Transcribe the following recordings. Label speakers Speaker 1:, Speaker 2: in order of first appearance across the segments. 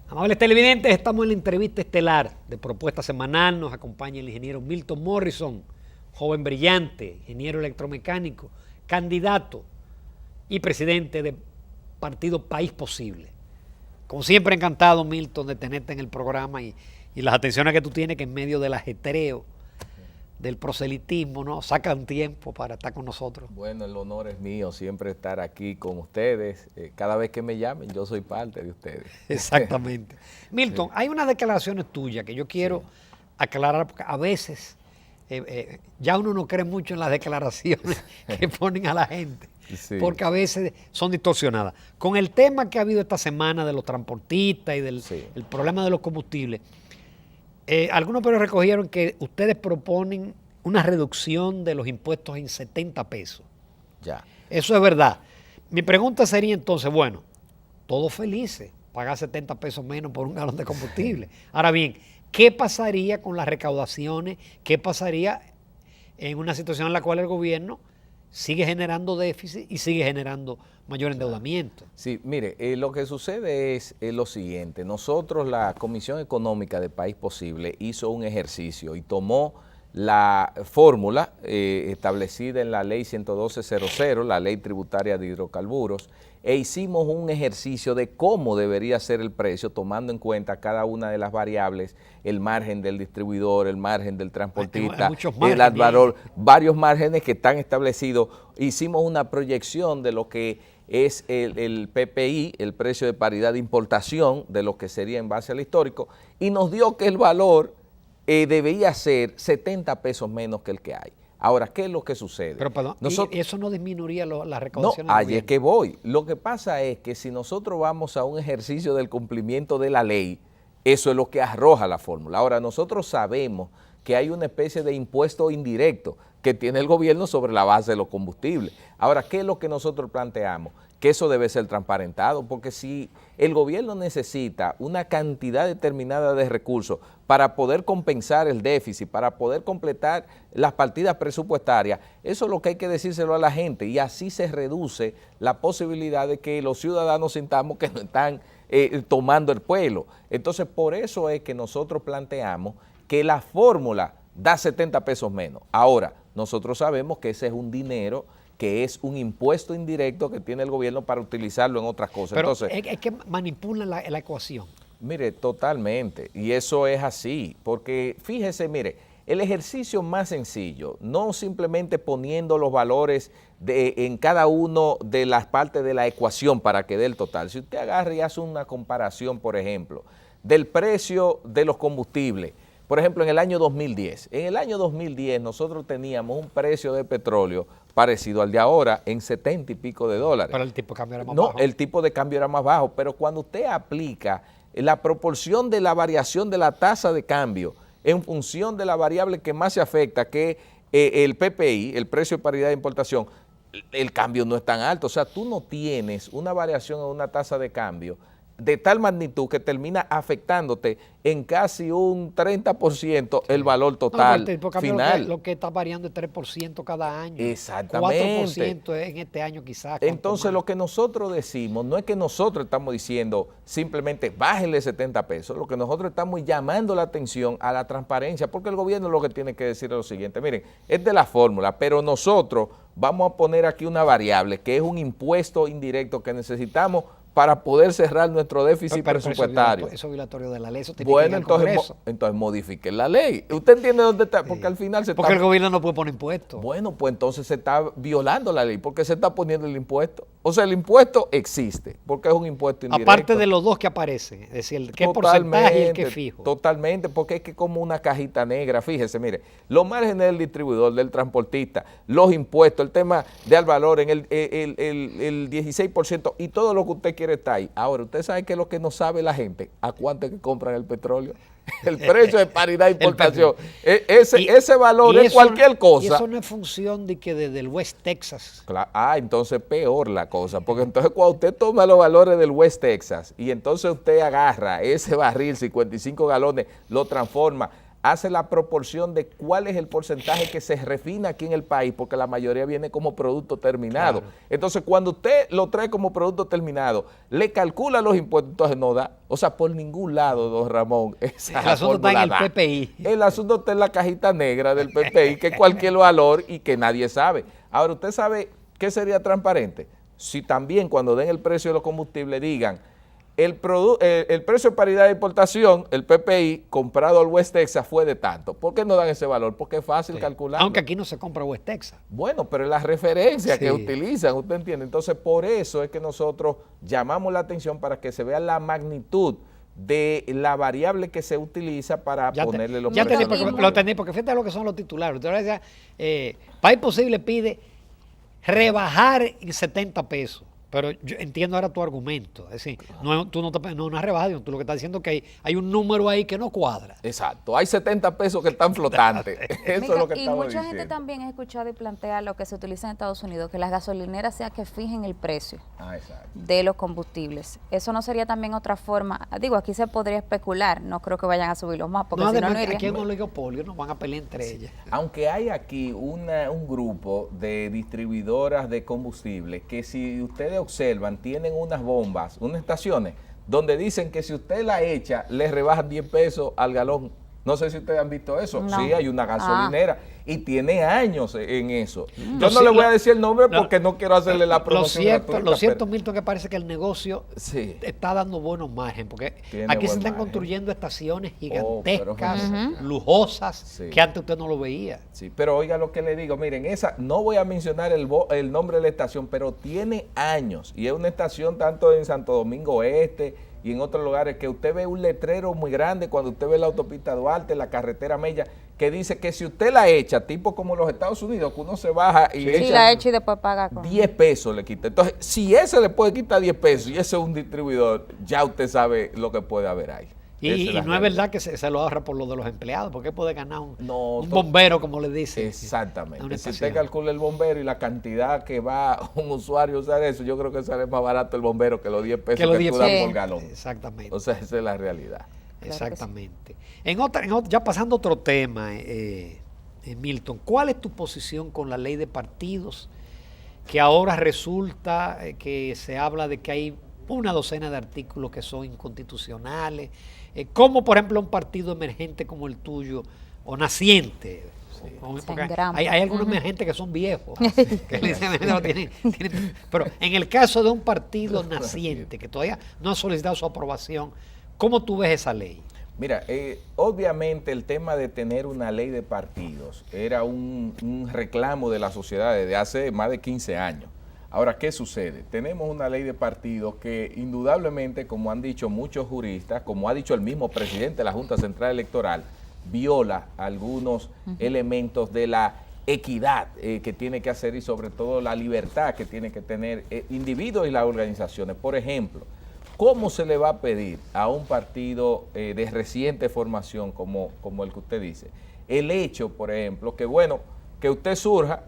Speaker 1: Amables televidentes, estamos en la entrevista estelar de Propuesta Semanal. Nos acompaña el ingeniero Milton Morrison, joven brillante, ingeniero electromecánico, candidato y presidente del partido País Posible. Como siempre, encantado, Milton, de tenerte en el programa y las atenciones que tú tienes, que en medio del ajetreo, del proselitismo, ¿no? Sacan tiempo para estar con nosotros.
Speaker 2: Bueno, el honor es mío siempre estar aquí con ustedes. Cada vez que me llamen, yo soy parte de ustedes.
Speaker 1: Exactamente. Milton, hay unas declaraciones tuyas que yo quiero aclarar, porque a veces ya uno no cree mucho en las declaraciones que ponen a la gente, porque a veces son distorsionadas. Con el tema que ha habido esta semana de los transportistas y del el problema de los combustibles, algunos pero recogieron que ustedes proponen una reducción de los impuestos en 70 pesos.
Speaker 2: Ya.
Speaker 1: Eso es verdad. Mi pregunta sería entonces, bueno, todos felices, pagar 70 pesos menos por un galón de combustible. Ahora bien, ¿qué pasaría con las recaudaciones? ¿Qué pasaría en una situación en la cual el gobierno sigue generando déficit y sigue generando mayor endeudamiento?
Speaker 2: Sí, mire, lo que sucede es lo siguiente. Nosotros, la Comisión Económica de País Posible, hizo un ejercicio y tomó la fórmula establecida en la ley 112.00, la ley tributaria de hidrocarburos, e hicimos un ejercicio de cómo debería ser el precio, tomando en cuenta cada una de las variables, el margen del distribuidor, el margen del transportista, el valor, varios márgenes que están establecidos. Hicimos una proyección de lo que es el PPI, el precio de paridad de importación, de lo que sería en base al histórico, y nos dio que el valor debería ser 70 pesos menos que el que hay. Ahora, ¿qué es lo que sucede?
Speaker 1: Pero perdón, ¿y eso no disminuiría las recaudaciones?
Speaker 2: No, ahí es que voy. Lo que pasa es que si nosotros vamos a un ejercicio del cumplimiento de la ley, eso es lo que arroja la fórmula. Ahora, nosotros sabemos que hay una especie de impuesto indirecto que tiene el gobierno sobre la base de los combustibles. Ahora, ¿qué es lo que nosotros planteamos? Que eso debe ser transparentado, porque si el gobierno necesita una cantidad determinada de recursos para poder compensar el déficit, para poder completar las partidas presupuestarias, eso es lo que hay que decírselo a la gente, y así se reduce la posibilidad de que los ciudadanos sintamos que no están tomando el pueblo. Entonces, por eso es que nosotros planteamos que la fórmula da 70 pesos menos. Ahora, nosotros sabemos que ese es un dinero que es un impuesto indirecto que tiene el gobierno para utilizarlo en otras cosas.
Speaker 1: Pero
Speaker 2: entonces,
Speaker 1: es que manipulan la ecuación.
Speaker 2: Mire, totalmente, y eso es así, porque fíjese, mire, el ejercicio más sencillo, no simplemente poniendo los valores en cada uno de las partes de la ecuación para que dé el total. Si usted agarra y hace una comparación, por ejemplo, del precio de los combustibles, por ejemplo, en el año 2010. En el año 2010 nosotros teníamos un precio de petróleo parecido al de ahora en 70 y pico de dólares.
Speaker 1: Pero el tipo de cambio era más bajo.
Speaker 2: No, el tipo de cambio era más bajo, pero cuando usted aplica la proporción de la variación de la tasa de cambio en función de la variable que más se afecta, que el PPI, el precio de paridad de importación, el cambio no es tan alto. O sea, tú no tienes una variación en una tasa de cambio de tal magnitud que termina afectándote en casi un 30% el valor total final.
Speaker 1: Lo que está variando es 3% cada año.
Speaker 2: Exactamente.
Speaker 1: 4% en este año quizás.
Speaker 2: Entonces lo que nosotros decimos, no es que nosotros estamos diciendo simplemente bájenle 70 pesos, lo que nosotros estamos llamando la atención a la transparencia, porque el gobierno lo que tiene que decir es lo siguiente, miren, es de la fórmula, pero nosotros vamos a poner aquí una variable que es un impuesto indirecto que necesitamos para poder cerrar nuestro déficit presupuestario.
Speaker 1: Eso es violatorio de la ley, eso tiene que ir al Congreso.
Speaker 2: Entonces modifiquen la ley. ¿Usted entiende dónde está? Porque al final
Speaker 1: porque el gobierno no puede poner impuestos.
Speaker 2: Bueno, pues entonces se está violando la ley, porque se está poniendo el impuesto. O sea, el impuesto existe, porque es un impuesto indirecto.
Speaker 1: Aparte de los dos que aparecen, es decir, qué porcentaje y el que fijo.
Speaker 2: Totalmente, porque es que como una cajita negra, fíjese, mire, los márgenes del distribuidor, del transportista, los impuestos, el tema de al valor en el 16% y todo lo que usted quiere está ahí. Ahora, usted sabe que es lo que no sabe la gente, ¿a cuánto es que compran el petróleo? El precio de paridad de importación. Ese valor es cualquier cosa.
Speaker 1: Y eso no es función de que desde el West Texas.
Speaker 2: Claro, entonces peor la cosa, porque entonces cuando usted toma los valores del West Texas y entonces usted agarra ese barril, 55 galones, lo transforma hace la proporción de cuál es el porcentaje que se refina aquí en el país, porque la mayoría viene como producto terminado. Claro. Entonces, cuando usted lo trae como producto terminado, le calcula los impuestos, entonces no da. O sea, por ningún lado, don Ramón, esa
Speaker 1: el asunto está en el PPI.
Speaker 2: El asunto está en la cajita negra del PPI, que es cualquier valor y que nadie sabe. Ahora, ¿usted sabe qué sería transparente? Si también cuando den el precio de los combustibles digan, el precio de paridad de importación, el PPI, comprado al West Texas fue de tanto. ¿Por qué no dan ese valor? Porque es fácil calcular.
Speaker 1: Aunque aquí no se compra West Texas.
Speaker 2: Bueno, pero es la referencia que utilizan, ¿usted entiende? Entonces, por eso es que nosotros llamamos la atención para que se vea la magnitud de la variable que se utiliza para ponerle los precios.
Speaker 1: Lo entendí, porque fíjate lo que son los titulares. Usted decía, País Posible pide rebajar en 70 pesos. Pero yo entiendo ahora tu argumento. Es decir, tú no has rebajado, tú lo que estás diciendo es que hay un número ahí que no cuadra.
Speaker 2: Exacto, hay 70 pesos que están flotantes. Eso es lo que estamos diciendo.
Speaker 3: Y mucha gente también ha escuchado y plantea lo que se utiliza en Estados Unidos, que las gasolineras sean que fijen el precio de los combustibles. Eso no sería también otra forma. Digo, aquí se podría especular, no creo que vayan a subirlos más, porque si no iría.
Speaker 1: Aquí hay un oligopolio, no van a pelear entre ellas.
Speaker 2: Aunque hay aquí un grupo de distribuidoras de combustible que si ustedes observan, tienen unas bombas, unas estaciones, donde dicen que si usted la echa, le rebajan 10 pesos al galón. No sé si ustedes han visto eso. No. Sí, hay una gasolinera y tiene años en eso. Yo no le voy a decir el nombre porque no quiero hacerle la promoción gratuita.
Speaker 1: Lo cierto, Milton, que parece que el negocio está dando buenos margen, porque aquí se están construyendo estaciones gigantescas, lujosas, que antes usted no lo veía.
Speaker 2: Sí, pero oiga lo que le digo, miren, esa, no voy a mencionar el nombre de la estación, pero tiene años y es una estación tanto en Santo Domingo Este y en otros lugares, que usted ve un letrero muy grande cuando usted ve la autopista Duarte, la carretera Mella, que dice que si usted la echa, tipo como los Estados Unidos, que uno se baja y echa,
Speaker 3: la echa y después paga
Speaker 2: 10 pesos le quita. Entonces, si ese le puede quitar 10 pesos y ese es un distribuidor, ya usted sabe lo que puede haber ahí.
Speaker 1: Y no es verdad que se lo ahorra por lo de los empleados, porque puede ganar un bombero, como le dice.
Speaker 2: Exactamente. Si usted calcula el bombero y la cantidad que va un usuario a usar eso, yo creo que sale más barato el bombero que los 10 pesos que tú das por galón.
Speaker 1: Exactamente.
Speaker 2: O sea, esa es la realidad.
Speaker 1: Exactamente. Ya pasando a otro tema, Milton, ¿cuál es tu posición con la ley de partidos? Que ahora resulta que se habla de que hay una docena de artículos que son inconstitucionales, como por ejemplo un partido emergente como el tuyo, o naciente. Hay algunos emergentes que son viejos, pero en el caso de un partido naciente que todavía no ha solicitado su aprobación, ¿cómo tú ves esa ley?
Speaker 2: Mira, obviamente el tema de tener una ley de partidos era un reclamo de la sociedad desde hace más de 15 años. Ahora, ¿qué sucede? Tenemos una ley de partidos que indudablemente, como han dicho muchos juristas, como ha dicho el mismo presidente de la Junta Central Electoral, viola algunos elementos de la equidad que tiene que hacer y sobre todo la libertad que tiene que tener individuos y las organizaciones. Por ejemplo, ¿cómo se le va a pedir a un partido de reciente formación como el que usted dice? El hecho, por ejemplo, que usted surja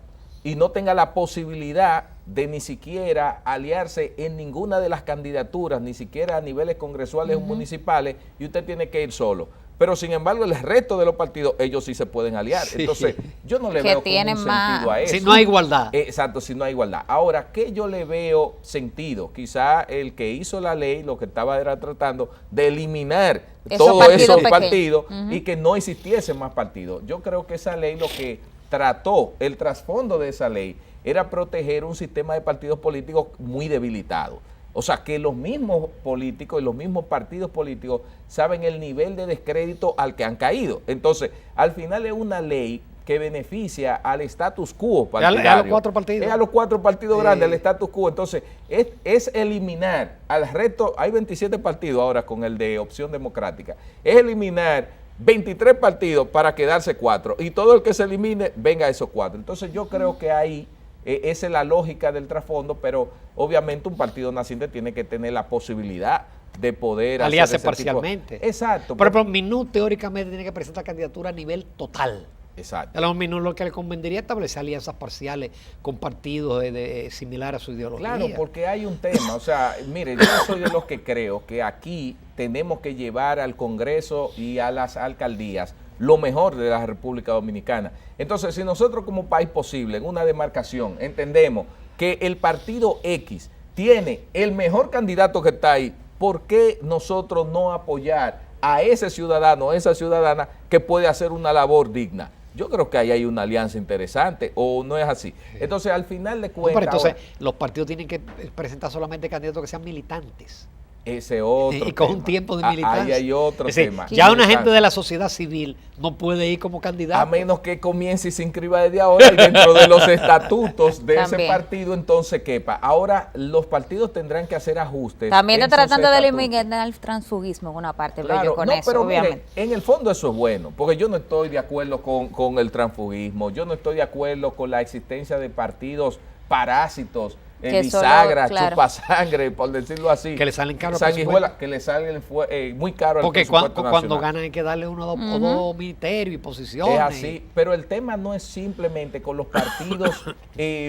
Speaker 2: y no tenga la posibilidad de ni siquiera aliarse en ninguna de las candidaturas, ni siquiera a niveles congresuales o municipales, y usted tiene que ir solo. Pero sin embargo, el resto de los partidos, ellos sí se pueden aliar. Sí. Entonces, yo no le veo como un sentido a eso.
Speaker 1: Si no hay igualdad.
Speaker 2: Exacto, si no hay igualdad. Ahora, ¿qué yo le veo sentido? Quizá el que hizo la ley lo que estaba era tratando de eliminar todos esos partidos y que no existiesen más partidos. Yo creo que esa ley lo que trató, el trasfondo de esa ley, era proteger un sistema de partidos políticos muy debilitado. O sea, que los mismos políticos y los mismos partidos políticos saben el nivel de descrédito al que han caído. Entonces, al final es una ley que beneficia al status quo partidario.
Speaker 1: A los 4 partidos.
Speaker 2: Es a los 4 partidos grandes, el status quo. Entonces, es eliminar al resto, hay 27 partidos ahora con el de Opción Democrática, es eliminar 23 partidos para quedarse 4 y todo el que se elimine venga a esos 4. Entonces, yo creo que ahí esa es la lógica del trasfondo, pero obviamente un partido naciente tiene que tener la posibilidad de poder
Speaker 1: aliarse parcialmente.
Speaker 2: Exacto.
Speaker 1: Por ejemplo, Minú teóricamente tiene que presentar candidatura a nivel total.
Speaker 2: Exacto.
Speaker 1: A los Minú lo que le convendría es establecer alianzas parciales con partidos similares a su ideología.
Speaker 2: Claro, porque hay un tema, o sea, mire, yo soy de los que creo que aquí tenemos que llevar al Congreso y a las alcaldías lo mejor de la República Dominicana. Entonces, si nosotros como país posible, en una demarcación, entendemos que el partido X tiene el mejor candidato que está ahí, ¿por qué nosotros no apoyar a ese ciudadano, a esa ciudadana que puede hacer una labor digna? Yo creo que ahí hay una alianza interesante, o no es así. Entonces, al final de cuentas...
Speaker 1: No, pero entonces, los partidos tienen que presentar solamente candidatos que sean militantes.
Speaker 2: Ese otro
Speaker 1: y con un tiempo de militancia.
Speaker 2: Ahí hay otro tema.
Speaker 1: Ya una gente de la sociedad civil no puede ir como candidato.
Speaker 2: A menos que comience y se inscriba desde ahora y dentro de los estatutos de ese partido entonces quepa. Ahora los partidos tendrán que hacer ajustes.
Speaker 3: También está tratando de eliminar el transfugismo en una parte, claro, pero yo con eso, obviamente.
Speaker 2: Mire, en el fondo eso es bueno, porque yo no estoy de acuerdo con el transfugismo, yo no estoy de acuerdo con la existencia de partidos parásitos, bisagra, claro, chupasangre, por decirlo así.
Speaker 1: Que le salen caros.
Speaker 2: Sanguijuela, que le salen muy caro.
Speaker 1: Porque cuando ganan hay que darle uno o dos ministerios y posiciones.
Speaker 2: Es así, pero el tema no es simplemente con los partidos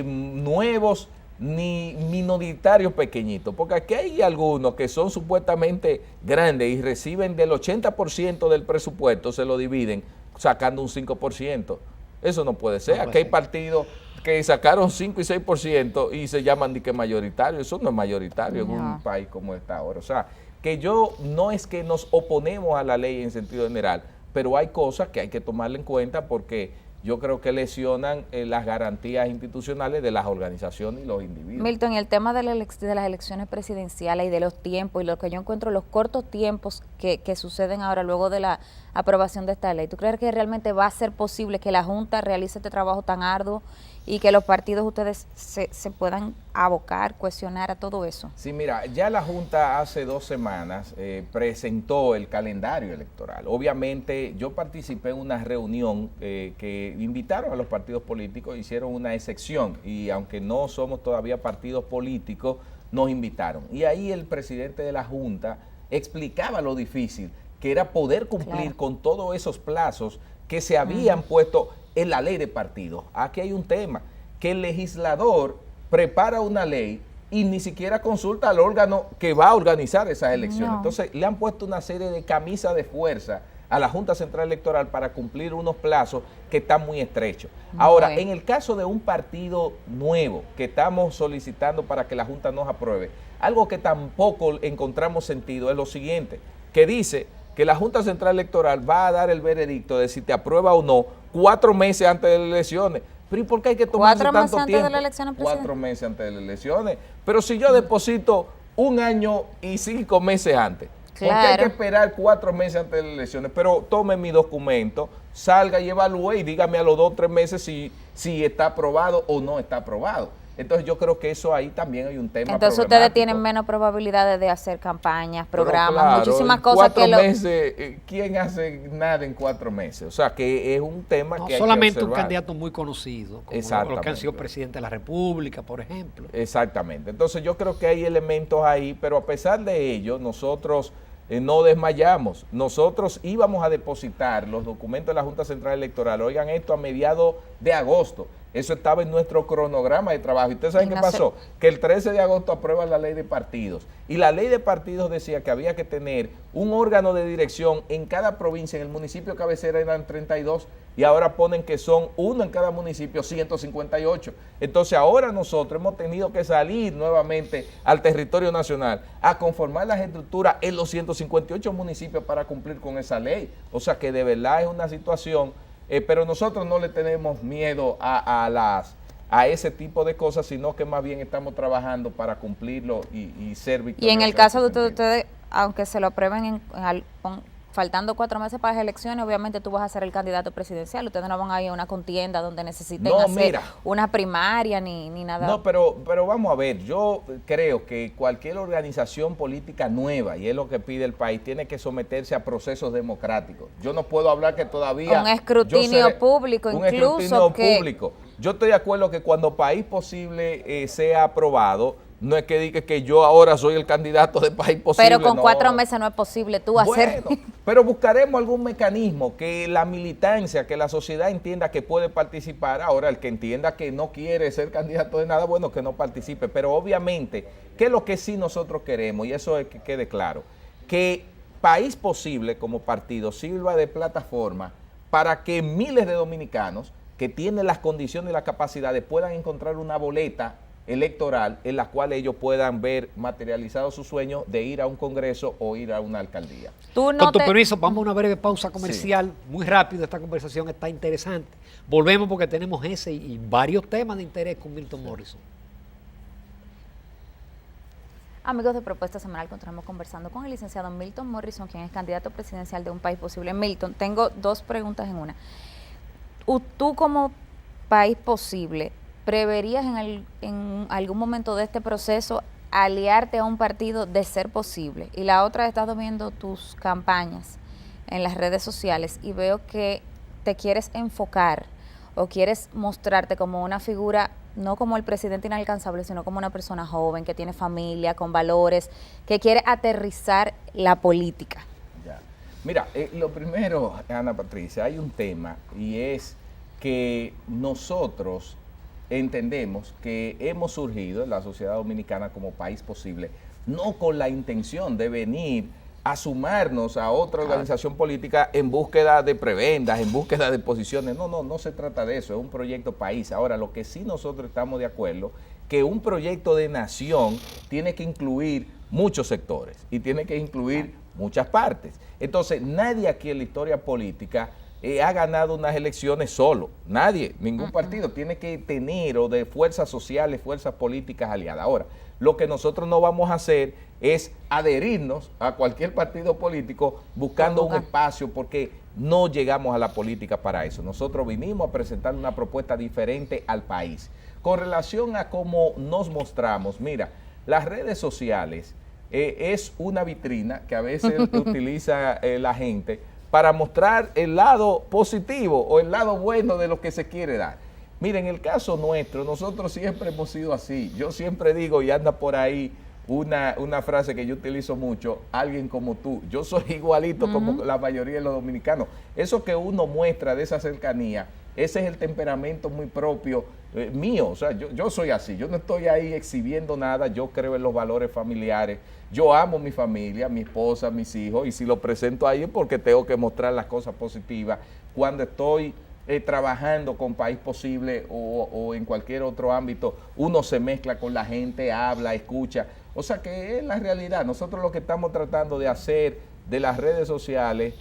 Speaker 2: nuevos ni minoritarios pequeñitos, porque aquí hay algunos que son supuestamente grandes y reciben del 80% del presupuesto, se lo dividen sacando un 5%. Eso no puede ser. Aquí hay partidos que sacaron 5 y 6% y se llaman de que mayoritario. Eso no es mayoritario en un país como está ahora. O sea, que yo no es que nos oponemos a la ley en sentido general, pero hay cosas que hay que tomarle en cuenta porque yo creo que lesionan las garantías institucionales de las organizaciones y los individuos.
Speaker 3: Milton, el tema de las elecciones presidenciales y de los tiempos y lo que yo encuentro, los cortos tiempos que suceden ahora luego de la aprobación de esta ley, ¿tú crees que realmente va a ser posible que la Junta realice este trabajo tan arduo y que los partidos ustedes se puedan abocar, cuestionar a todo eso?
Speaker 2: Sí, mira, ya la Junta hace 2 semanas presentó el calendario electoral. Obviamente yo participé en una reunión que invitaron a los partidos políticos, hicieron una excepción y aunque no somos todavía partidos políticos, nos invitaron. Y ahí el presidente de la Junta explicaba lo difícil que era poder cumplir con todos esos plazos que se habían puesto en la ley de partidos. Aquí hay un tema, que el legislador prepara una ley y ni siquiera consulta al órgano que va a organizar esas elecciones. Entonces le han puesto una serie de camisas de fuerza a la Junta Central Electoral para cumplir unos plazos que están muy estrechos. Ahora, en el caso de un partido nuevo que estamos solicitando para que la Junta nos apruebe, algo que tampoco encontramos sentido es lo siguiente, que dice que la Junta Central Electoral va a dar el veredicto de si te aprueba o no 4 meses antes de las elecciones. Pero ¿y por qué hay que tomarse tanto tiempo?
Speaker 3: 4 meses antes de las elecciones, presidente.
Speaker 2: 4 meses antes de las elecciones. Pero si yo deposito 1 año y 5 meses antes, ¿por qué hay que esperar 4 meses antes de las elecciones? Pero tome mi documento, salga y evalúe y dígame a los 2 o 3 meses si está aprobado o no está aprobado. Entonces yo creo que eso ahí también hay un tema.
Speaker 3: Entonces ustedes tienen menos probabilidades de hacer campañas, programas, claro, muchísimas cosas
Speaker 2: 4 meses, ¿quién hace nada en 4 meses? O sea que es un tema que hay que observar.
Speaker 1: Solamente un candidato muy conocido, como los que han sido presidente de la República, por ejemplo.
Speaker 2: Exactamente. Entonces yo creo que hay elementos ahí, pero a pesar de ello, nosotros no desmayamos. Nosotros íbamos a depositar los documentos de la Junta Central Electoral, oigan esto, a mediados de agosto. Eso estaba en nuestro cronograma de trabajo. ¿Y ustedes saben qué pasó? Que el 13 de agosto aprueban la ley de partidos. Y la ley de partidos decía que había que tener un órgano de dirección en cada provincia. En el municipio cabecera eran 32 y ahora ponen que son 1 en cada municipio, 158. Entonces ahora nosotros hemos tenido que salir nuevamente al territorio nacional a conformar las estructuras en los 158 municipios para cumplir con esa ley. O sea que de verdad es una situación... pero nosotros no le tenemos miedo a ese tipo de cosas, sino que más bien estamos trabajando para cumplirlo y ser victoriosos.
Speaker 3: Y en el caso de ustedes, aunque se lo aprueben faltando 4 meses para las elecciones, obviamente tú vas a ser el candidato presidencial. Ustedes no van a ir a una contienda donde necesiten hacer una primaria ni nada.
Speaker 2: No, pero vamos a ver, yo creo que cualquier organización política nueva, y es lo que pide el país, tiene que someterse a procesos democráticos. Yo no puedo hablar que todavía...
Speaker 3: Un escrutinio público, incluso. Un escrutinio público. Yo estoy de acuerdo que cuando País Posible sea aprobado, no es que diga que yo ahora soy el candidato de País Posible. Pero con 4 meses no es posible tú hacer.
Speaker 2: Pero buscaremos algún mecanismo que la militancia, que la sociedad entienda que puede participar. Ahora, el que entienda que no quiere ser candidato de nada, bueno, que no participe. Pero obviamente, ¿qué es lo que sí nosotros queremos? Y eso es que quede claro. Que País Posible como partido sirva de plataforma para que miles de dominicanos que tienen las condiciones y las capacidades puedan encontrar una boleta electoral en la cual ellos puedan ver materializado su sueño de ir a un congreso o ir a una alcaldía.
Speaker 1: Con tu permiso, vamos a una breve pausa comercial, muy rápido, esta conversación está interesante. Volvemos porque tenemos ese y varios temas de interés con Milton Morrison.
Speaker 3: Amigos de Propuesta Semanal, continuamos conversando con el licenciado Milton Morrison, quien es candidato presidencial de Un País Posible. Milton, tengo dos preguntas en una. Tú como País Posible, ¿preverías en algún momento de este proceso aliarte a un partido de ser posible? Y la otra, he estado viendo tus campañas en las redes sociales y veo que te quieres enfocar o quieres mostrarte como una figura, no como el presidente inalcanzable, sino como una persona joven que tiene familia, con valores, que quiere aterrizar la política.
Speaker 2: Ya. Mira, lo primero, Ana Patricia, hay un tema y es que nosotros entendemos que hemos surgido en la sociedad dominicana como País Posible, no con la intención de venir a sumarnos a otra organización política en búsqueda de prebendas, en búsqueda de posiciones. No se trata de eso, es un proyecto país. Ahora, lo que sí nosotros estamos de acuerdo, que un proyecto de nación tiene que incluir muchos sectores y tiene que incluir muchas partes. Entonces, nadie aquí en la historia política ha ganado unas elecciones solo. Nadie, ningún partido tiene que tener o de fuerzas sociales, fuerzas políticas aliadas. Ahora, lo que nosotros no vamos a hacer es adherirnos a cualquier partido político buscando un espacio, porque no llegamos a la política para eso. Nosotros vinimos a presentar una propuesta diferente al país. Con relación a cómo nos mostramos, mira, las redes sociales es una vitrina que a veces utiliza la gente para mostrar el lado positivo o el lado bueno de lo que se quiere dar. Miren, en el caso nuestro, nosotros siempre hemos sido así. Yo siempre digo, y anda por ahí una frase que yo utilizo mucho, alguien como tú. Yo soy igualito como la mayoría de los dominicanos. Eso que uno muestra de esa cercanía, ese es el temperamento muy propio mío. O sea, yo soy así. Yo no estoy ahí exhibiendo nada. Yo creo en los valores familiares. Yo amo mi familia, mi esposa, mis hijos, y si lo presento ahí es porque tengo que mostrar las cosas positivas. Cuando estoy trabajando con País Posible o en cualquier otro ámbito, uno se mezcla con la gente, habla, escucha. O sea que es la realidad. Nosotros lo que estamos tratando de hacer de las redes sociales,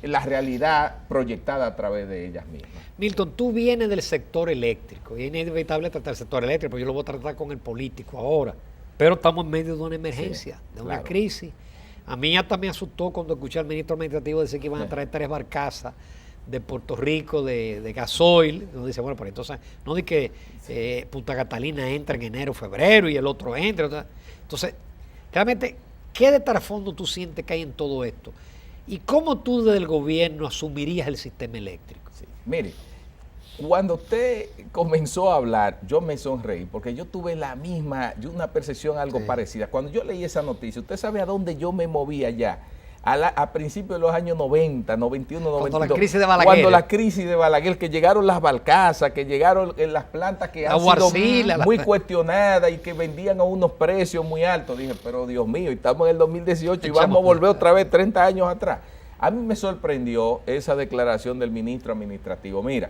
Speaker 2: la realidad proyectada a través de ellas mismas.
Speaker 1: Milton, tú vienes del sector eléctrico y es inevitable tratar el sector eléctrico, pero yo lo voy a tratar con el político ahora. Pero estamos en medio de una emergencia, de una crisis. A mí hasta me asustó cuando escuché al ministro administrativo decir que iban a traer 3 barcazas de Puerto Rico de gasoil. Uno dice, bueno, pero entonces, no de que Punta Catalina entra en enero, febrero y el otro entra. Entonces, realmente, ¿qué de trasfondo tú sientes que hay en todo esto? ¿Y cómo tú desde el gobierno asumirías el sistema eléctrico?
Speaker 2: Sí. Mire, cuando usted comenzó a hablar, yo me sonreí porque yo tuve una percepción algo parecida. Cuando yo leí esa noticia, usted sabe a dónde yo me movía ya. A principios de los años 90, 91, 92.
Speaker 1: Cuando la crisis de Balaguer.
Speaker 2: Cuando la crisis de Balaguer, que llegaron las barcazas, que llegaron las plantas que han sido muy cuestionadas y que vendían a unos precios muy altos. Dije, pero Dios mío, estamos en el 2018 y vamos a volver otra vez 30 años atrás. A mí me sorprendió esa declaración del ministro administrativo. Mira,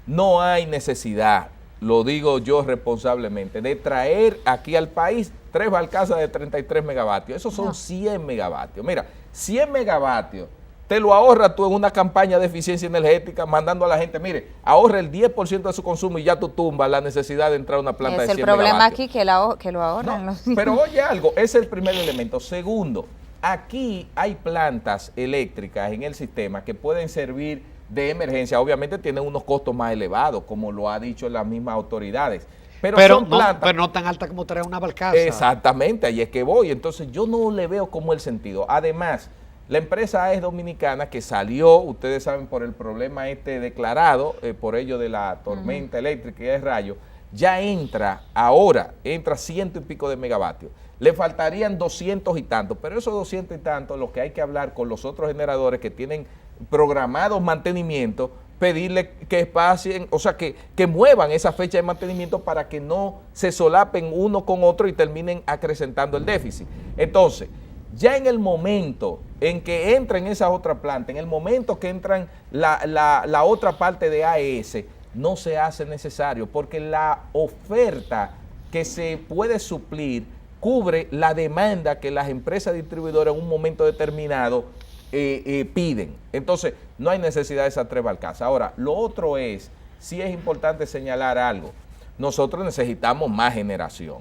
Speaker 2: no hay necesidad, lo digo yo responsablemente, de traer aquí al país 3 barcazas de 33 megavatios. Esos son 100 megavatios. Mira, 100 megavatios te lo ahorras tú en una campaña de eficiencia energética mandando a la gente, mire, ahorra el 10% de su consumo y ya tú tumbas la necesidad de entrar a una planta de 100 megavatios. Es el problema
Speaker 3: aquí que lo ahorran.
Speaker 2: No, pero oye algo, ese es el primer elemento. Segundo, aquí hay plantas eléctricas en el sistema que pueden servir de emergencia. Obviamente tienen unos costos más elevados, como lo ha dicho las mismas autoridades. Pero
Speaker 1: no tan alta como traer una barcaza.
Speaker 2: Exactamente, ahí es que voy. Entonces yo no le veo como el sentido. Además, la empresa AES Dominicana que salió, ustedes saben, por el problema declarado, por ello de la tormenta eléctrica y de rayo, ya entra 100 y pico de megavatios. Le faltarían 200 y tantos, pero esos 200 y tantos, lo que hay que hablar con los otros generadores que tienen programados mantenimiento, pedirle que espacien, o sea, que muevan esa fecha de mantenimiento para que no se solapen uno con otro y terminen acrecentando el déficit. Entonces, Ya en el momento en que entran esas otras plantas, en el momento que entran la otra parte de AES, no se hace necesario porque la oferta que se puede suplir cubre la demanda que las empresas distribuidoras en un momento determinado piden. Entonces, no hay necesidad de esas 3 barcazas. Ahora, lo otro es, sí es importante señalar algo, nosotros necesitamos más generación,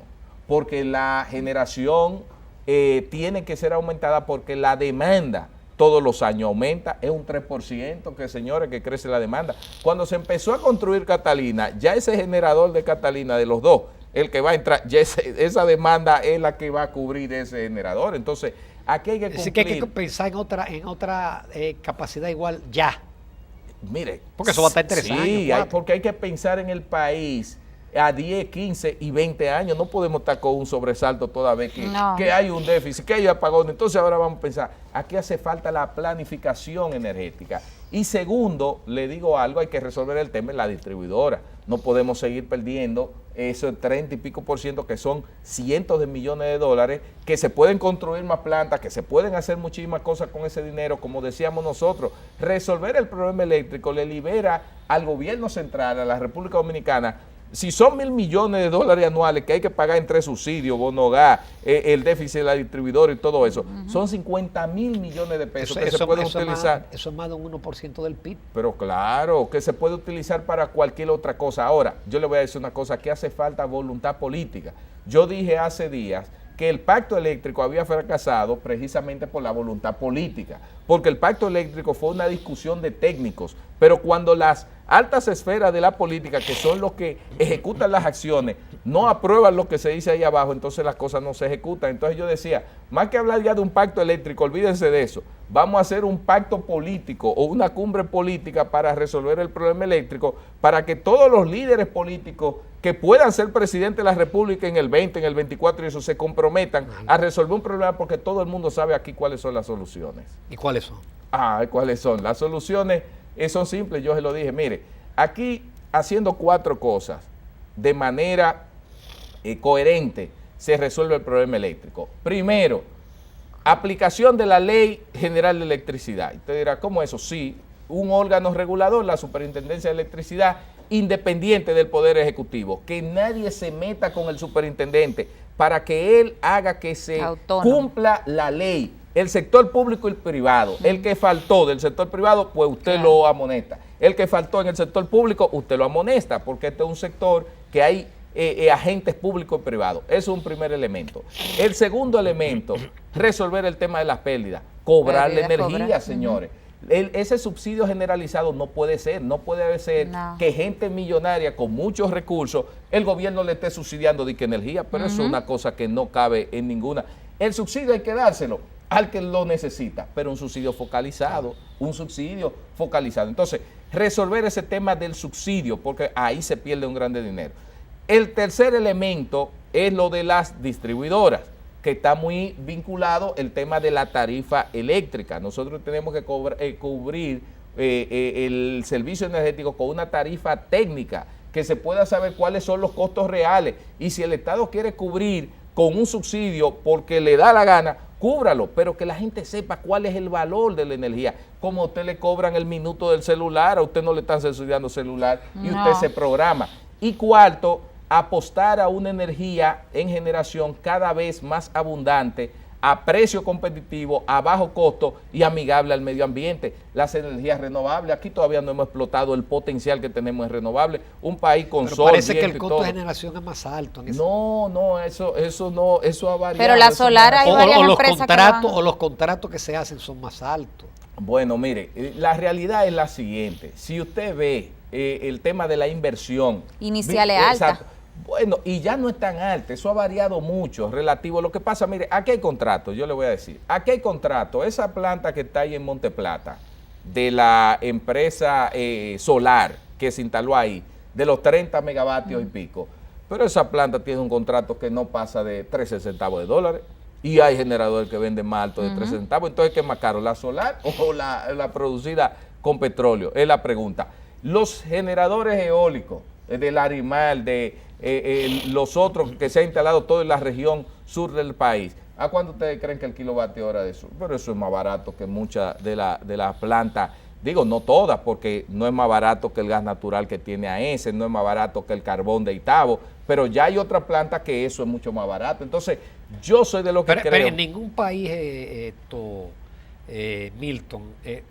Speaker 2: porque la generación tiene que ser aumentada porque la demanda todos los años aumenta, es un 3% que, señores, que crece la demanda. Cuando se empezó a construir Catalina, ya ese generador de Catalina, de los dos, el que va a entrar, ya esa demanda es la que va a cubrir ese generador. Entonces, aquí hay que cumplir.
Speaker 1: Así que hay que pensar en otra capacidad igual ya.
Speaker 2: Mire.
Speaker 1: Porque eso va a estar interesante.
Speaker 2: Sí, porque hay que pensar en el país a 10, 15 y 20 años. No podemos estar con un sobresalto toda vez que hay un déficit, que hay apagón. Entonces ahora vamos a pensar, aquí hace falta la planificación energética. Y segundo, le digo algo, hay que resolver el tema de la distribuidora. No podemos seguir perdiendo esos 30 y pico % que son cientos de millones de dólares, que se pueden construir más plantas, que se pueden hacer muchísimas cosas con ese dinero, como decíamos nosotros. Resolver el problema eléctrico le libera al gobierno central, a la República Dominicana. Si son 1.000 millones de dólares anuales que hay que pagar entre subsidios, bono gas, el déficit de la distribuidora y todo eso, son 50.000 millones de pesos que se pueden utilizar.
Speaker 1: Eso es más de un 1% del PIB.
Speaker 2: Pero claro, que se puede utilizar para cualquier otra cosa. Ahora, yo le voy a decir una cosa, que hace falta voluntad política. Yo dije hace días que el pacto eléctrico había fracasado precisamente por la voluntad política, porque el pacto eléctrico fue una discusión de técnicos, pero cuando las altas esferas de la política, que son los que ejecutan las acciones, no aprueban lo que se dice ahí abajo, entonces las cosas no se ejecutan. Entonces yo decía, más que hablar ya de un pacto eléctrico, olvídense de eso, vamos a hacer un pacto político o una cumbre política para resolver el problema eléctrico, para que todos los líderes políticos que puedan ser presidente de la República en el 20, en el 24 y eso, se comprometan a resolver un problema, porque todo el mundo sabe aquí cuáles son las soluciones.
Speaker 1: ¿Y cuáles son?
Speaker 2: ¿Cuáles son? Las soluciones son simples, yo se lo dije, mire, aquí haciendo 4 cosas de manera coherente se resuelve el problema eléctrico. Primero, aplicación de la Ley General de Electricidad. Usted dirá, ¿cómo eso? Sí, un órgano regulador, la Superintendencia de Electricidad, independiente del Poder Ejecutivo, que nadie se meta con el superintendente para que él haga que se cumpla la ley. El sector público y el privado, el que faltó del sector privado, pues usted lo amonesta. El que faltó en el sector público, usted lo amonesta, porque este es un sector que hay agentes públicos y privados. Eso es un primer elemento. El segundo elemento, resolver el tema de las pérdidas, cobrar la energía, señores. Ese subsidio generalizado no puede ser, que gente millonaria con muchos recursos, el gobierno le esté subsidiando de que energía, pero eso es una cosa que no cabe en ninguna. El subsidio hay que dárselo al que lo necesita, pero un subsidio focalizado, Entonces, resolver ese tema del subsidio, porque ahí se pierde un grande dinero. El tercer elemento es lo de las distribuidoras, que está muy vinculado el tema de la tarifa eléctrica. Nosotros tenemos que cubrir el servicio energético con una tarifa técnica, que se pueda saber cuáles son los costos reales, y si el Estado quiere cubrir con un subsidio porque le da la gana, cúbralo, pero que la gente sepa cuál es el valor de la energía. Como a usted le cobran el minuto del celular, a usted no le están subsidiando celular y usted se programa. Y cuarto, apostar a una energía en generación cada vez más abundante, a precio competitivo, a bajo costo y amigable al medio ambiente. Las energías renovables, aquí todavía no hemos explotado el potencial que tenemos en renovables. Un país con sol,
Speaker 1: parece que el costo de generación es más alto.
Speaker 2: Eso ha variado.
Speaker 3: Pero la solar hay varias empresas
Speaker 1: o los contratos que se hacen son más altos.
Speaker 2: Bueno, mire, la realidad es la siguiente. Si usted ve el tema de la inversión
Speaker 3: inicial es alta.
Speaker 2: Exacto. Bueno, y ya no es tan alta, eso ha variado mucho relativo. Lo que pasa, mire, aquí hay contratos, yo le voy a decir, aquí hay contratos. Esa planta que está ahí en Monteplata, de la empresa solar que se instaló ahí, de los 30 megavatios y pico, pero esa planta tiene un contrato que no pasa de 13 centavos de dólares, y hay generadores que venden más alto de 13 centavos. Entonces, ¿qué es más caro, la solar o la producida con petróleo? Es la pregunta. Los generadores eólicos, del Arimal, de los otros que se han instalado todo en la región sur del país, ¿A cuánto ustedes creen que el kilovatio hora de eso? Pero eso es más barato que muchas de las plantas. Digo, no todas, porque no es más barato que el gas natural que tiene AES, no es más barato que el carbón de Itabo, pero ya hay otras plantas que eso es mucho más barato. Entonces, yo soy de lo que creo...
Speaker 1: Pero en ningún país, Milton,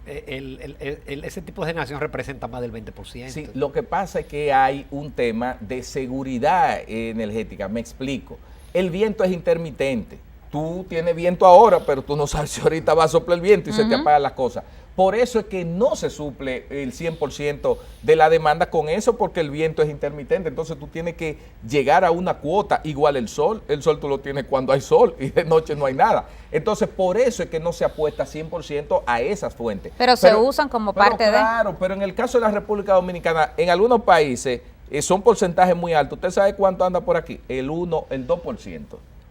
Speaker 1: ese tipo de generación representa más del 20%.
Speaker 2: Sí, lo que pasa es que hay un tema de seguridad energética, me explico. El viento es intermitente. Tú tienes viento ahora, pero tú no sabes si ahorita va a soplar el viento y se te apagan las cosas. Por eso es que no se suple el 100% de la demanda con eso, porque el viento es intermitente. Entonces tú tienes que llegar a una cuota. Igual el sol tú lo tienes cuando hay sol y de noche no hay nada. Entonces por eso es que no se apuesta 100% a esas fuentes.
Speaker 3: Pero se usan como parte de...
Speaker 2: Claro, pero en el caso de la República Dominicana, en algunos países son porcentajes muy altos. ¿Usted sabe cuánto anda por aquí? El 2%.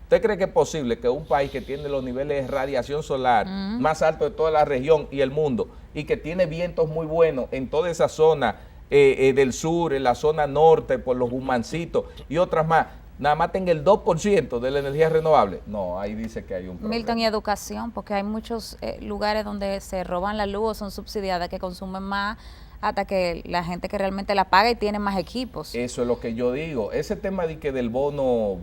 Speaker 2: ¿Usted cree que es posible que un país que tiene los niveles de radiación solar más altos de toda la región y el mundo y que tiene vientos muy buenos en toda esa zona del sur, en la zona norte, por los Gumancitos y otras más, nada más tenga el 2% de la energía renovable? No, ahí dice que hay un problema.
Speaker 3: Milton, y educación, porque hay muchos lugares donde se roban la luz o son subsidiadas que consumen más hasta que la gente que realmente la paga y tiene más equipos.
Speaker 2: Eso es lo que yo digo. Ese tema de que del bono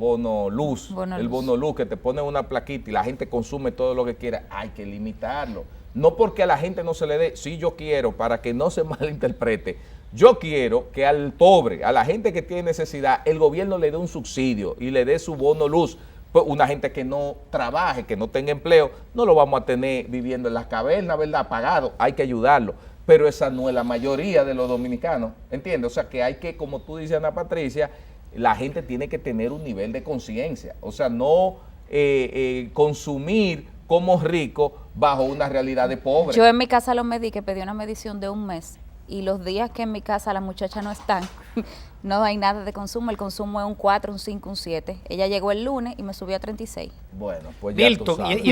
Speaker 2: luz, bono luz, que te pone una plaquita y la gente consume todo lo que quiera, hay que limitarlo. No porque a la gente no se le dé, sí yo quiero, para que no se malinterprete, yo quiero que al pobre, a la gente que tiene necesidad, el gobierno le dé un subsidio y le dé su bono luz. Pues una gente que no trabaje, que no tenga empleo, no lo vamos a tener viviendo en las cavernas, ¿verdad? Apagado, hay que ayudarlo. Pero esa no es la mayoría de los dominicanos, ¿entiendes? O sea que hay que, como tú dices, Ana Patricia, la gente tiene que tener un nivel de conciencia, o sea, no consumir como rico bajo una realidad de pobre.
Speaker 3: Yo en mi casa lo medí, que pedí una medición de un mes, y los días que en mi casa las muchachas no están, no hay nada de consumo, el consumo es un 4, un 5, un 7. Ella llegó el lunes y me subió a 36.
Speaker 2: Bueno, pues ya
Speaker 1: Milton,
Speaker 2: tú sabes.
Speaker 1: y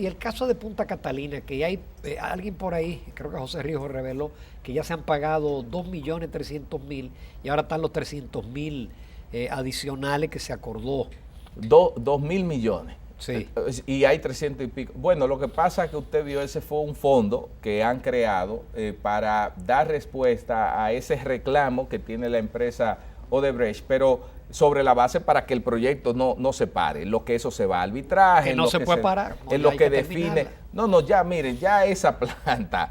Speaker 1: el caso de Punta Catalina, que ya hay alguien por ahí, creo que José Rijo reveló, que ya se han pagado 2.300.000 y ahora están los 300.000 adicionales que se acordó.
Speaker 2: 2.000 millones.
Speaker 1: Sí.
Speaker 2: Y hay 300 y pico. Bueno, lo que pasa es que usted vio, ese fue un fondo que han creado para dar respuesta a ese reclamo que tiene la empresa Odebrecht, pero sobre la base para que el proyecto no se pare, lo que eso se va a arbitraje.
Speaker 1: Que no se puede parar.
Speaker 2: En lo que define. No, ya miren, ya esa planta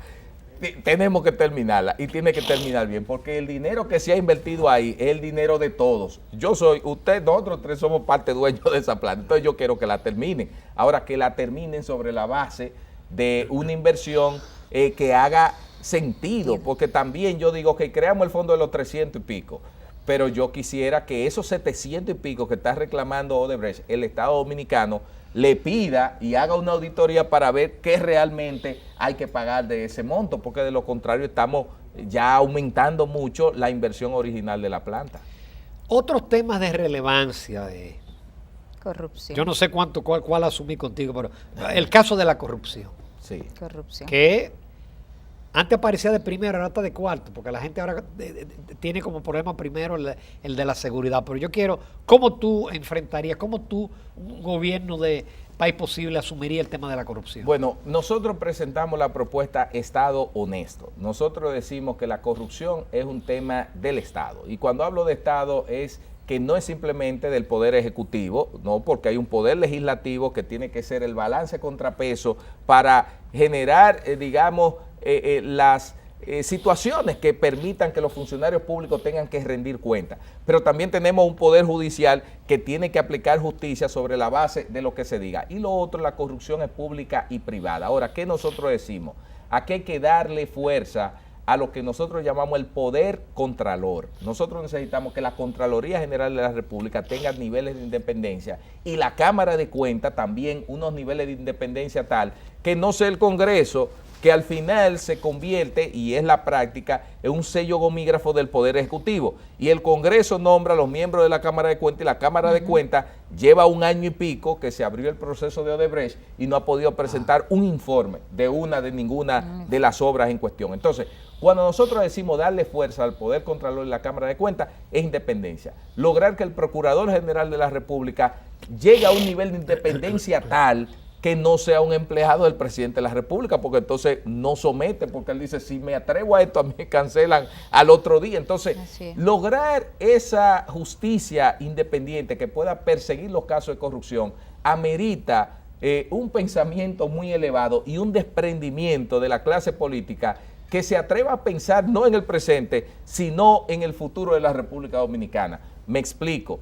Speaker 2: tenemos que terminarla y tiene que terminar bien, porque el dinero que se ha invertido ahí es el dinero de todos. Nosotros tres somos parte dueños de esa planta, entonces yo quiero que la terminen. Ahora, que la terminen sobre la base de una inversión que haga sentido, porque también yo digo que creamos el fondo de los 300 y pico, pero yo quisiera que esos 700 y pico que está reclamando Odebrecht, el Estado Dominicano, le pida y haga una auditoría para ver qué realmente hay que pagar de ese monto, porque de lo contrario estamos ya aumentando mucho la inversión original de la planta.
Speaker 1: Otros temas de relevancia de
Speaker 3: corrupción.
Speaker 1: Yo no sé cuál asumí contigo, pero el caso de la corrupción.
Speaker 2: Sí.
Speaker 3: Corrupción.
Speaker 1: Que antes aparecía de primero, ahora está de cuarto, porque la gente ahora tiene como problema primero el de la seguridad. Pero yo quiero, ¿cómo tú enfrentarías, cómo tú, un gobierno de país posible, asumiría el tema de la corrupción?
Speaker 2: Bueno, nosotros presentamos la propuesta Estado Honesto. Nosotros decimos que la corrupción es un tema del Estado. Y cuando hablo de Estado es que no es simplemente del Poder Ejecutivo, no, porque hay un Poder Legislativo que tiene que ser el balance contrapeso para generar, las situaciones que permitan que los funcionarios públicos tengan que rendir cuentas. Pero también tenemos un Poder Judicial que tiene que aplicar justicia sobre la base de lo que se diga. Y lo otro, la corrupción es pública y privada. Ahora, ¿qué nosotros decimos? Aquí hay que darle fuerza a lo que nosotros llamamos el poder contralor. Nosotros necesitamos que la Contraloría General de la República tenga niveles de independencia y la Cámara de Cuentas también unos niveles de independencia tal que no sea el Congreso que al final se convierte, y es la práctica, en un sello gomígrafo del Poder Ejecutivo. Y el Congreso nombra a los miembros de la Cámara de Cuentas y la Cámara de Cuentas lleva 1 año y pico que se abrió el proceso de Odebrecht y no ha podido presentar un informe de ninguna de las obras en cuestión. Entonces, cuando nosotros decimos darle fuerza al Poder Contralor y la Cámara de Cuentas, es independencia. Lograr que el Procurador General de la República llegue a un nivel de independencia tal que no sea un empleado del presidente de la República, porque entonces no somete, porque él dice, si me atrevo a esto, a mí me cancelan al otro día. Entonces, lograr esa justicia independiente que pueda perseguir los casos de corrupción amerita un pensamiento muy elevado y un desprendimiento de la clase política que se atreva a pensar no en el presente, sino en el futuro de la República Dominicana. Me explico.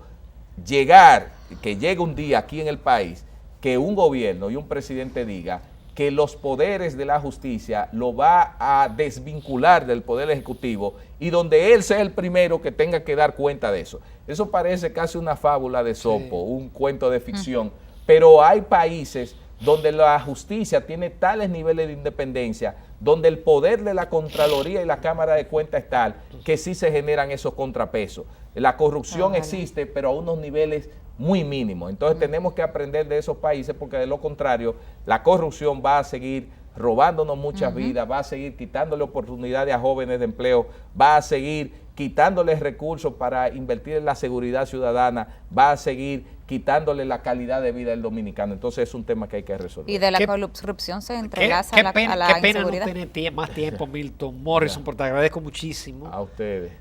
Speaker 2: Que llegue un día aquí en el país que un gobierno y un presidente diga que los poderes de la justicia lo va a desvincular del poder ejecutivo y donde él sea el primero que tenga que dar cuenta de eso. Eso parece casi una fábula de Esopo, un cuento de ficción, pero hay países donde la justicia tiene tales niveles de independencia, donde el poder de la Contraloría y la Cámara de Cuentas es tal, que sí se generan esos contrapesos. La corrupción existe, pero a unos niveles muy mínimos. Entonces tenemos que aprender de esos países, porque de lo contrario, la corrupción va a seguir robándonos muchas vidas, va a seguir quitándole oportunidades a jóvenes de empleo, va a seguir quitándoles recursos para invertir en la seguridad ciudadana, va a seguir quitándole la calidad de vida del dominicano. Entonces es un tema que hay que resolver.
Speaker 3: Y de la corrupción se entrelaza a la inseguridad.
Speaker 1: Qué pena no tener más tiempo, Milton Morrison, porque te agradezco muchísimo.
Speaker 2: A ustedes.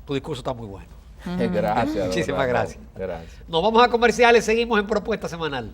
Speaker 1: Tu discurso está muy bueno.
Speaker 2: Gracias.
Speaker 1: Muchísimas gracias. Nos vamos a comerciales, seguimos en Propuesta Semanal.